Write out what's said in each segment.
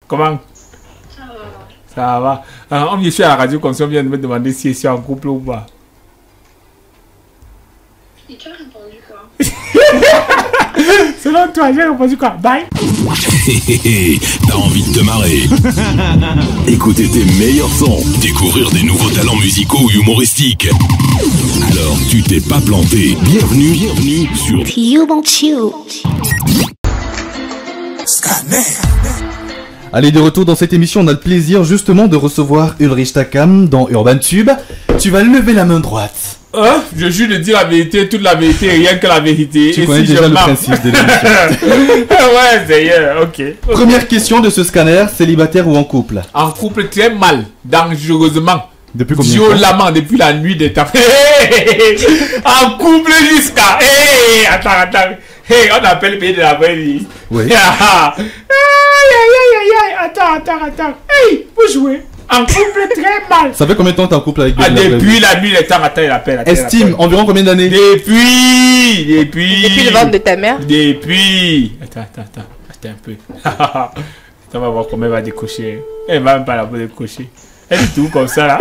Comment? Ça va. On vient sur la radio comme ça, on vient de me demander si je suis en couple ou pas. Et tu as répondu quoi? Selon toi, j'ai répondu quoi? Bye. T'as envie de te marrer. Écouter tes meilleurs sons, découvrir des nouveaux talents musicaux ou humoristiques. Alors tu t'es pas planté. Bienvenue sur Scanner. Allez, de retour dans cette émission, on a le plaisir justement de recevoir Ulrich Takam dans Urban Tube. Tu vas lever la main droite. Je jure de dire la vérité, toute la vérité, rien que la vérité. Tu et connais si déjà je le marre... principe de l'émission. Ouais, d'ailleurs, ok. Première question de ce scanner, célibataire ou en couple? En couple très mal, dangereusement. Depuis combien de temps? Violemment, depuis la nuit des temps. En couple jusqu'à... Attends. On appelle le pays de la vraie vie. Oui. Attends. Vous jouez. En couple très mal. Ça fait combien de temps t'es en couple avec Depuis la nuit des temps, attends, il appelle. Estime, environ combien d'années? Depuis le ventre de ta mère? Attends un peu. On va voir comment elle va décocher. Elle va même pas la décocher. Elle est tout comme ça là.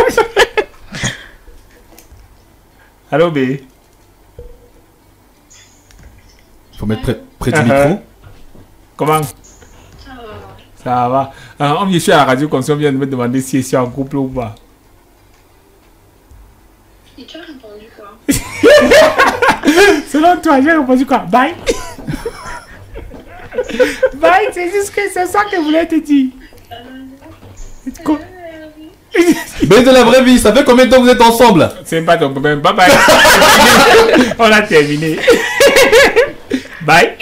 Allô, B. Faut mettre près du micro. Comment? Ça va. On vient sur la radio comme ça, on vient de me demander si je suis en couple ou pas. Et tu as répondu quoi? Selon toi, j'ai répondu quoi? Bye. Bye, c'est juste que c'est ça que je voulais te dire. Mais de la vraie vie, ça fait combien de temps que vous êtes ensemble? C'est pas ton problème. Bye bye. On a terminé. Bye.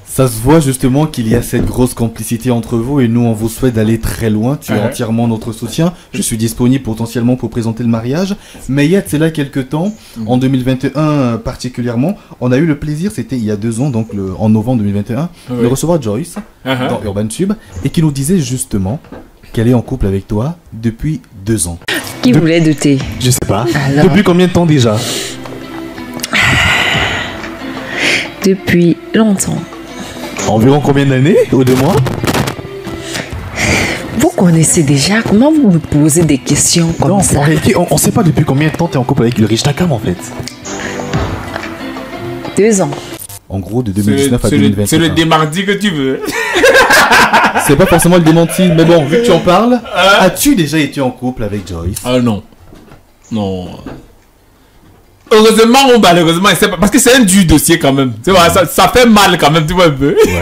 Ça se voit justement qu'il y a cette grosse complicité entre vous et nous on vous souhaite d'aller très loin. Tu as entièrement notre soutien. Je suis disponible potentiellement pour présenter le mariage. Mais il y a de cela quelques temps, en 2021 particulièrement, on a eu le plaisir, c'était il y a 2 ans, donc en novembre 2021, de recevoir Joyce dans Urban Tube et qui nous disait justement qu'elle est en couple avec toi depuis 2 ans. Qui voulait de thé? Je sais pas. Alors... Depuis combien de temps déjà? Depuis longtemps. Environ combien d'années ou de mois? Vous connaissez déjà, comment vous me posez des questions comme ça? On sait pas depuis combien de temps tu es en couple avec Ulrich Takam en fait. 2 ans. En gros de 2019 à 2021. C'est le démardi que tu veux. C'est pas forcément le démenti, mais bon, vu que tu en parles, as-tu déjà été en couple avec Joyce? Ah non. Non. Heureusement ou malheureusement, parce que c'est un dur dossier quand même. Tu vois, ça fait mal quand même, tu vois un peu. Ouais.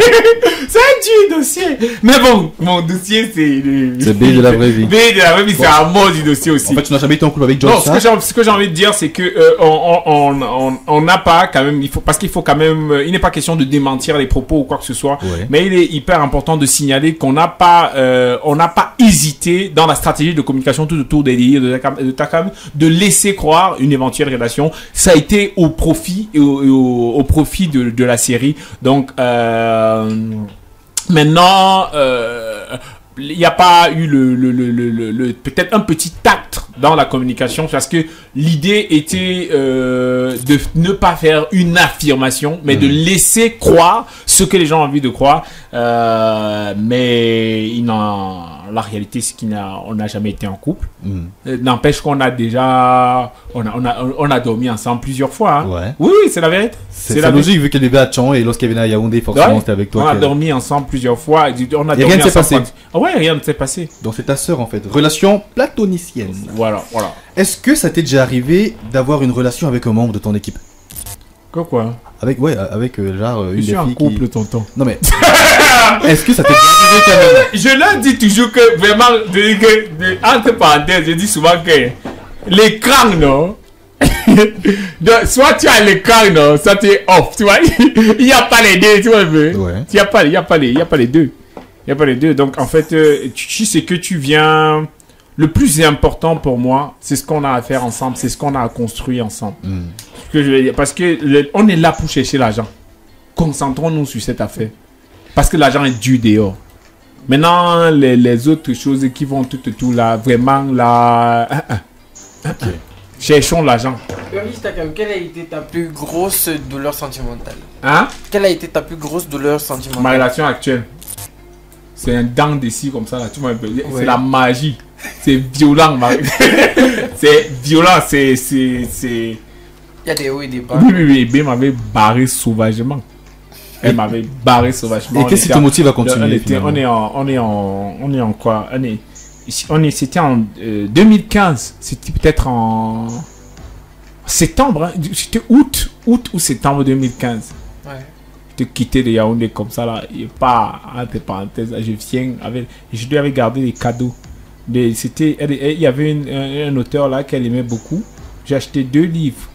C'est un dur dossier. Mais bon, mon dossier, c'est... C'est B de la vraie vie. B de la vraie vie, c'est un mot du dossier aussi. En fait, tu n'as jamais été en couple avec Joyce? Non, ce que j'ai envie de dire, c'est que on n'a pas quand même... Parce qu'il faut quand même... Il n'est pas question de démentir les propos ou quoi que ce soit. Ouais. Mais il est hyper important de signaler qu'on n'a pas hésité dans la stratégie de communication tout autour des délires de Takam de laisser croire une éventuelle relation. Ça a été au profit au profit de la série. Donc maintenant il n'y a pas eu peut-être un petit tact dans la communication parce que l'idée était de ne pas faire une affirmation mais de laisser croire ce que les gens ont envie de croire, mais la réalité c'est qu'on n'a jamais été en couple. N'empêche qu'on a déjà on a dormi ensemble plusieurs fois, hein. Ouais. Oui, c'est la vérité. C'est la logique vu qu'elle vivait à Tchon et lorsqu'elle venait à Yaoundé forcément c'était avec toi. On a dormi ensemble plusieurs fois et rien ne s'est passé. Ouais, rien ne s'est passé. Donc c'est ta sœur en fait. Relation platonicienne. Voilà. Est-ce que ça t'est déjà arrivé d'avoir une relation avec un membre de ton équipe? Quoi? Avec genre une des filles. Je suis en couple, tonton. Non mais. Est-ce que ça t'est déjà arrivé quand même? Je leur dis toujours que vraiment, entre parenthèses, je dis souvent que l'écran, non? Donc, soit tu as l'écran, non? Soit tu es off, tu vois? Il n'y a pas les deux, tu vois? Ouais. Il n'y a pas les deux. Il n'y a pas les deux. Donc en fait, tu sais que tu viens. Le plus important pour moi, c'est ce qu'on a à faire ensemble, c'est ce qu'on a à construire ensemble. Parce que on est là pour chercher l'argent. Concentrons-nous sur cette affaire. Parce que l'argent est dû dehors. Maintenant, les autres choses qui vont tout là, vraiment là... Cherchons l'argent. Quelle a été ta plus grosse douleur sentimentale? Hein? Quelle a été ta plus grosse douleur sentimentale? Ma relation actuelle. c'est un dent d'ici comme ça là, tu vois un peu. C'est la magie. C'est violent, c'est violent, c'est. Il y a des hauts et des bas. Oui, B m'avait barré sauvagement. Elle m'avait barré sauvagement. Et qu'est-ce qui te motive à continuer? On est en quoi? C'était en 2015. C'était peut-être en septembre. Hein. C'était août ou septembre 2015. Ouais. De quitter les Yaoundé comme ça là, et pas entre parenthèses. Je viens avec, je lui avais gardé des cadeaux. Il y avait un auteur là qu'elle aimait beaucoup. J'ai acheté 2 livres,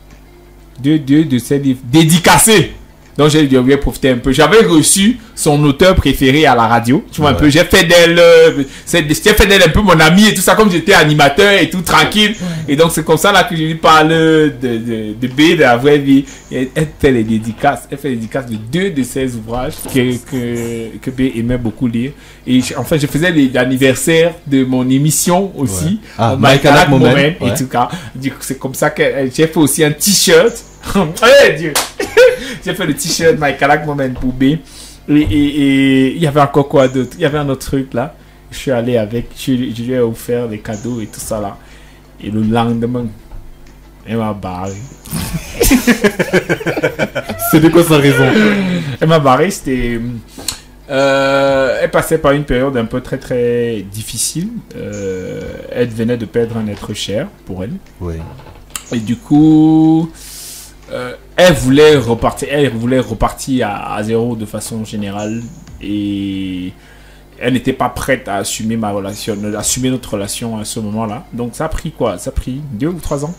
deux de ces livres dédicacés. Donc j'ai dû profiter un peu. J'avais reçu son auteur préféré à la radio. Tu vois un peu. J'ai fait d'elle un peu mon ami et tout ça, comme j'étais animateur et tout tranquille. Et donc c'est comme ça là que je lui parle de B, de la vraie vie. Et elle fait les dédicaces. Elle fait les dédicaces de 2 de ses ouvrages que B aimait beaucoup lire. Et en fait je faisais l'anniversaire de mon émission aussi. My Calac Moment. Et tout cas. Du coup c'est comme ça que j'ai fait aussi un t-shirt. Hey, Dieu. J'ai fait le t-shirt My Calac Moment pour B. Et il y avait encore quoi d'autre? Il y avait un autre truc là. Je suis allé avec, je lui ai offert des cadeaux et tout ça là. Et le lendemain, elle m'a barré. C'était quoi sa raison? Elle m'a barré, c'était... elle passait par une période un peu très très difficile. Elle venait de perdre un être cher pour elle. Oui. Et du coup... elle voulait repartir à zéro de façon générale et elle n'était pas prête à assumer notre relation à ce moment-là. Donc ça a pris quoi? Ça a pris 2 ou 3 ans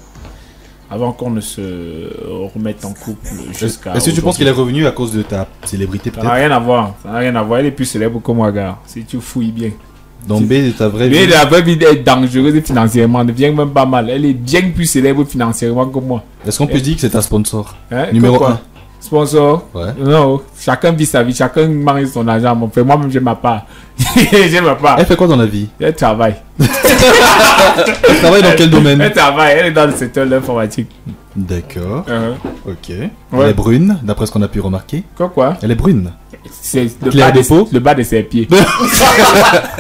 avant qu'on ne se remette en couple jusqu'à... Est-ce que tu penses qu'elle est revenue à cause de ta célébrité peut-être? Ça n'a rien à voir. Ça n'a rien à voir. Elle est plus célèbre que moi, gars. Si tu fouilles bien. Donc B de ta vraie vie. Mais la vraie vie est dangereuse financièrement, elle devient même pas mal. Elle est bien plus célèbre financièrement que moi. Est-ce qu'on peut dire que c'est ta sponsor? Hein? Numéro 1. Sponsor? Ouais. Non, chacun vit sa vie, chacun marie son argent. Mon frère, moi-même, j'ai ma part. J'ai ma part. Elle fait quoi dans la vie? Elle travaille. Elle travaille dans quel domaine? Elle travaille, elle est dans le secteur de l'informatique. D'accord. Ok. Ouais. Elle est brune, d'après ce qu'on a pu remarquer. Quoi? Elle est brune. C'est Claire de peau? le bas de ses pieds.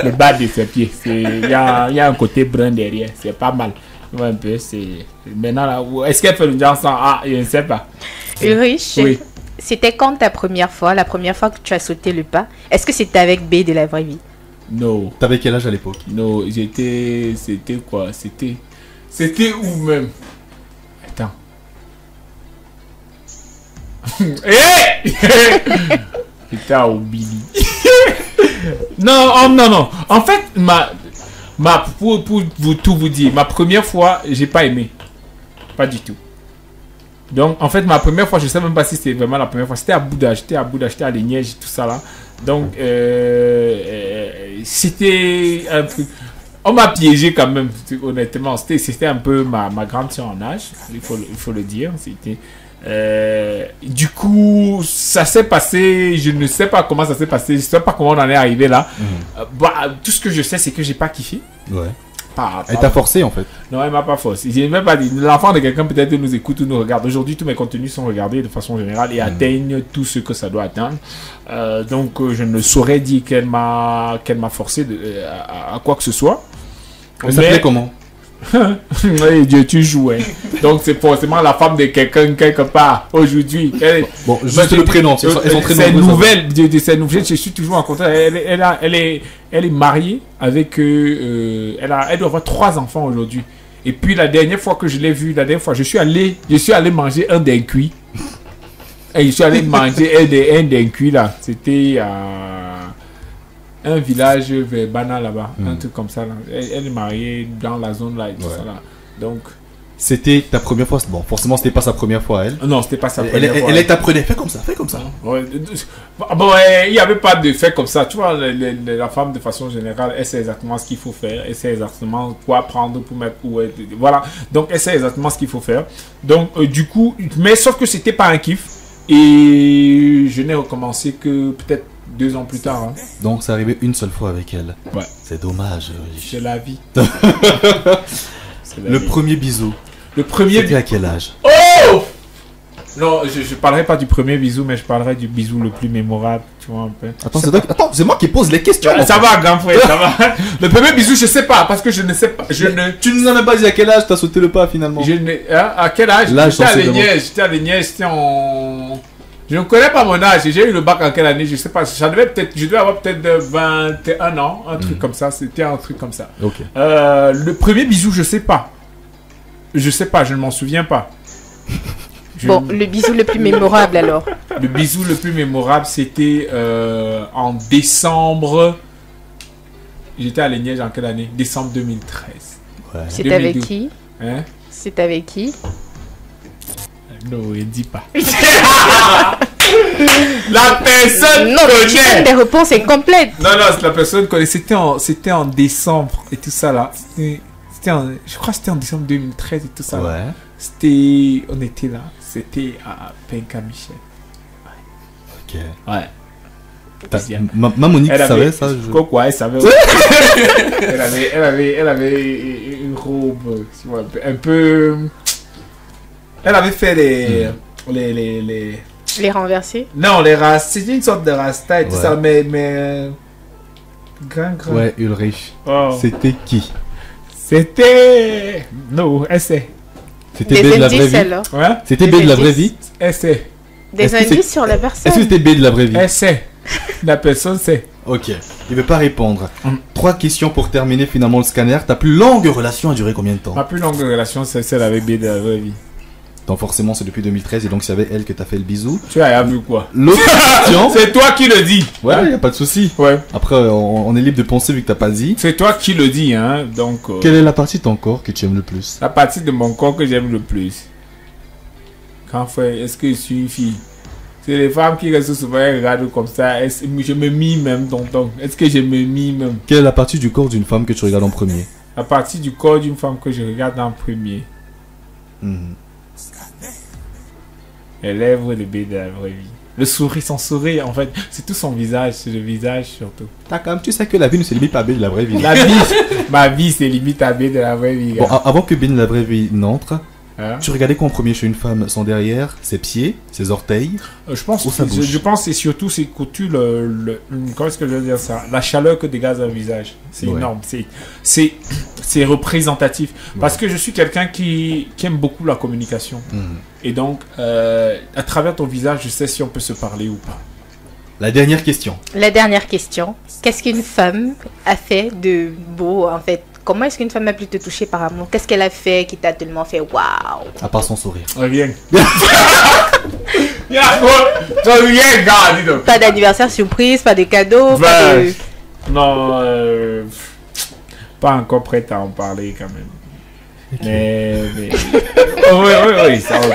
Le bas de ses pieds. Il y a un côté brun derrière. C'est pas mal. Ouais, un peu, c'est... Maintenant, là, est-ce qu'elle fait le genre sans... Ah, je ne sais pas. Ulrich, Oui. C'était quand la première fois que tu as sauté le pas? Est-ce que c'était avec B de la vraie vie? Non. T'avais quel âge à l'époque? Non, c'était quoi? C'était où même? Attends. C'était à Obili. Non. En fait, pour tout vous dire, ma première fois, j'ai pas aimé. Pas du tout. Donc, en fait, ma première fois, je sais même pas si c'était vraiment la première fois. C'était à Bouddha, j'étais à Lignège, tout ça là. Donc, c'était un truc... On m'a piégé quand même, honnêtement. C'était un peu ma grande sœur en âge, il faut le dire. C'était... du coup, ça s'est passé, je ne sais pas comment ça s'est passé, je ne sais pas comment on en est arrivé là. Tout ce que je sais, c'est que j'ai pas kiffé. Ouais. Elle t'a forcé en fait? Non, elle m'a pas forcé. J'ai même pas dit. L'enfant de quelqu'un peut-être nous écoute ou nous regarde. Aujourd'hui, tous mes contenus sont regardés de façon générale et atteignent tout ce que ça doit atteindre. Donc, je ne saurais dire qu'elle m'a forcé à quoi que ce soit. Elle s'appelait comment? Oui, Dieu, tu joues. Hein. Donc, c'est forcément la femme de quelqu'un quelque part aujourd'hui. Bon, juste le prénom. C'est nouvelle. De ces nouvelles, je suis toujours en contact. Elle est mariée avec. Elle doit avoir 3 enfants aujourd'hui. Et puis, la dernière fois que je l'ai vue, je suis allé manger un d'un cuit. Et je suis allé manger un d'un cuit là. C'était un village vers Bana là-bas, un truc comme ça là. Elle est mariée dans la zone là et tout ça là. Donc c'était ta première fois. Bon, forcément c'était pas sa première fois elle. Non, c'était pas sa première fois. Elle t'apprenait, fais comme ça. Ouais, bon, il y avait pas de fait comme ça. Tu vois, la femme de façon générale, elle sait exactement ce qu'il faut faire, elle sait exactement quoi prendre pour mettre où. Voilà. Donc elle sait exactement ce qu'il faut faire. Donc du coup, mais sauf que c'était pas un kiff et je n'ai recommencé que peut-être 2 ans plus tard. Hein. Donc, c'est arrivé une seule fois avec elle. Ouais. C'est dommage. C'est la vie. Le premier bisou. Le premier C'était à quel âge? Oh! Non, je parlerai pas du premier bisou, mais je parlerai du bisou le plus mémorable, tu vois un peu. Attends, c'est moi qui pose les questions. Ça va, grand frère, ça va. Le premier bisou, je sais pas, parce que je ne sais pas. Tu nous en as pas dit à quel âge t'as sauté le pas finalement. À quel âge? J'étais à l'Agnès, j'étais en... Je ne connais pas mon âge, j'ai eu le bac en quelle année, je sais pas. Je devais avoir peut-être 21 ans, un truc comme ça, c'était un truc comme ça. Ok. Le premier bisou, je sais pas. Je ne m'en souviens pas. Bon, le bisou le plus mémorable alors. Le bisou le plus mémorable, c'était en décembre. J'étais à l'Agnès en quelle année? Décembre 2013. Ouais. C'était avec qui? Hein? C'était avec qui? Non, il dit pas. La personne Non, mais tu donnes des réponses incomplètes. Non, la personne connaît. C'était en décembre et tout ça là. Je crois que c'était en décembre 2013 et tout ça. Ouais. Là. On était là. C'était à Penka-Michel. Ok. Ouais. Ma Monique savait ça. Quoi, elle savait. elle avait une robe, tu vois, un peu. Elle avait fait Les renversés? Non, les rastas. C'était une sorte de rasta et tout ça, mais grand. Ouais, Ulrich. Oh. C'était qui? C'était. Non, essai. C'était B de la vraie vie. Ouais. C'était B de la vraie vie. Essai. Des indices sur la personne. Est-ce que c'était B de la vraie vie? Essai. La personne sait. Ok. Il veut pas répondre. 3 questions pour terminer finalement le scanner. Ta plus longue relation a duré combien de temps? Ma plus longue relation, c'est celle avec B de la vraie vie. Donc forcément c'est depuis 2013 et donc c'est avec elle que t'as fait le bisou. Tu as vu quoi? L'autre question. C'est toi qui le dis. Ouais, y a pas de souci. Ouais. Après on est libre de penser vu que t'as pas dit. C'est toi qui le dis, hein. Donc. Quelle est la partie de ton corps que tu aimes le plus? La partie de mon corps que j'aime le plus. Quand frère, est-ce que je suis une fille? C'est les femmes qui restent souvent et regardent comme ça. Je me mime même, tonton. Est-ce que je me mime même? Quelle est la partie du corps d'une femme que tu regardes en premier? La partie du corps d'une femme que je regarde en premier. Les lèvres de B de la vraie vie. Le sourire, son sourire, en fait, c'est tout son visage, c'est le visage surtout. T'as quand même, tu sais que la vie ne se limite pas à B de la vraie vie. La vie, ma vie, c'est limite à B de la vraie vie. Bon, avant que B de la vraie vie n'entre, Hein? tu regardais quoi en premier chez une femme? Son derrière, ses pieds, ses orteils? Je pense Ou sa bouche? je pense que c'est surtout c'est coutu comment est-ce que je veux dire ça? La chaleur que dégage un visage. C'est énorme. C'est représentatif. Parce que je suis quelqu'un qui aime beaucoup la communication. Et donc, à travers ton visage, je sais si on peut se parler ou pas. La dernière question. La dernière question. Qu'est-ce qu'une femme a fait de beau en fait? Comment est-ce qu'une femme a pu te toucher par amour? Qu'est-ce qu'elle a fait qui t'a tellement fait waouh? À part son sourire. Reviens. Reviens, gars, dis donc. Pas d'anniversaire surprise, pas de cadeaux, pas de... Non, pas encore prête à en parler quand même. Mais... oui, ça va.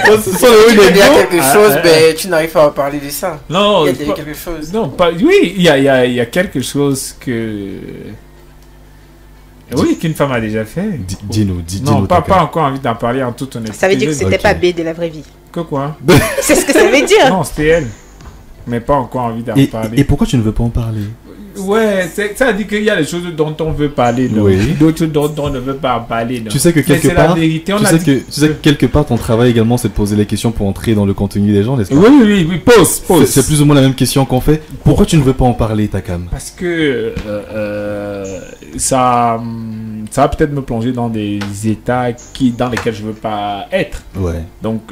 Il y a quelque chose, mais tu n'arrives pas à parler de ça. Non, il y a quelque chose. Non, oui, il y a quelque chose que... Oui, qu'une femme a déjà fait. Dis-nous. Non, pas encore envie d'en parler en toute honnêteté. Ça veut dire que c'était pas B de la vraie vie. Que quoi? C'est ce que ça veut dire. Non, c'était elle. Mais pas encore envie d'en parler. Et pourquoi tu ne veux pas en parler? Ouais, ça dit qu'il y a des choses dont on veut parler, non? Oui. D'autres dont on ne veut pas en parler, non? Tu sais que quelque c'est part, la vérité. tu sais que quelque part ton travail également c'est de poser les questions pour entrer dans le contenu des gens, n'est-ce pas? Oui, pose. C'est plus ou moins la même question qu'on fait. Pourquoi tu ne veux pas en parler, Takam? Parce que ça va peut-être me plonger dans des états dans lesquels je veux pas être. Ouais. Donc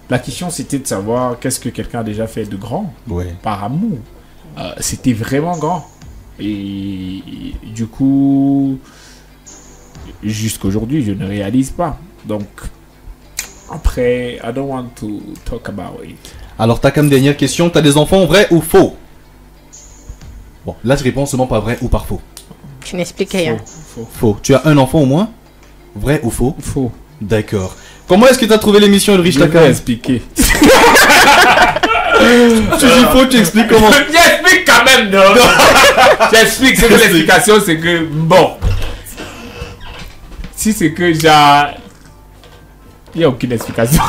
la question c'était de savoir qu'est-ce que quelqu'un a déjà fait de grand par amour. C'était vraiment grand. Et du coup, jusqu'aujourd'hui, je ne réalise pas. Donc, après, I don't want to talk about it. Alors, Takam, dernière question. T'as des enfants, vrai ou faux? Bon, là, je réponds seulement par vrai ou par faux. Tu n'expliques rien. Faux. Tu as un enfant au moins? Vrai ou faux? Faux. D'accord. Comment est-ce que tu as trouvé l'émission Ulrich Takam? Je vais expliquer. Tu dis faux, tu expliques comment? J'explique quand même, non? J'explique, c'est que l'explication, c'est que, bon. Si c'est que il n'y a aucune explication.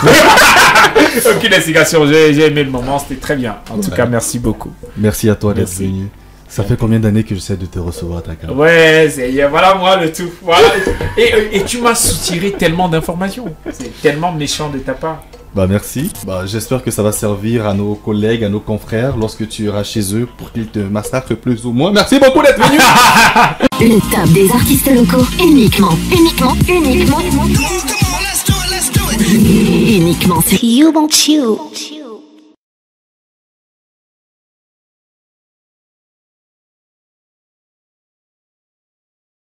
Aucune explication. J'ai aimé le moment, c'était très bien. En tout cas, merci beaucoup. Merci à toi d'être venu. Ça fait combien d'années que j'essaie de te recevoir à ta carte? Ouais, voilà moi le tout. Voilà. Et tu m'as soutiré tellement d'informations. C'est tellement méchant de ta part. Bah merci. Bah j'espère que ça va servir à nos collègues, à nos confrères lorsque tu iras chez eux pour qu'ils te massacrent plus ou moins. Merci beaucoup d'être venu. Le top des artistes locaux uniquement sur You Want You.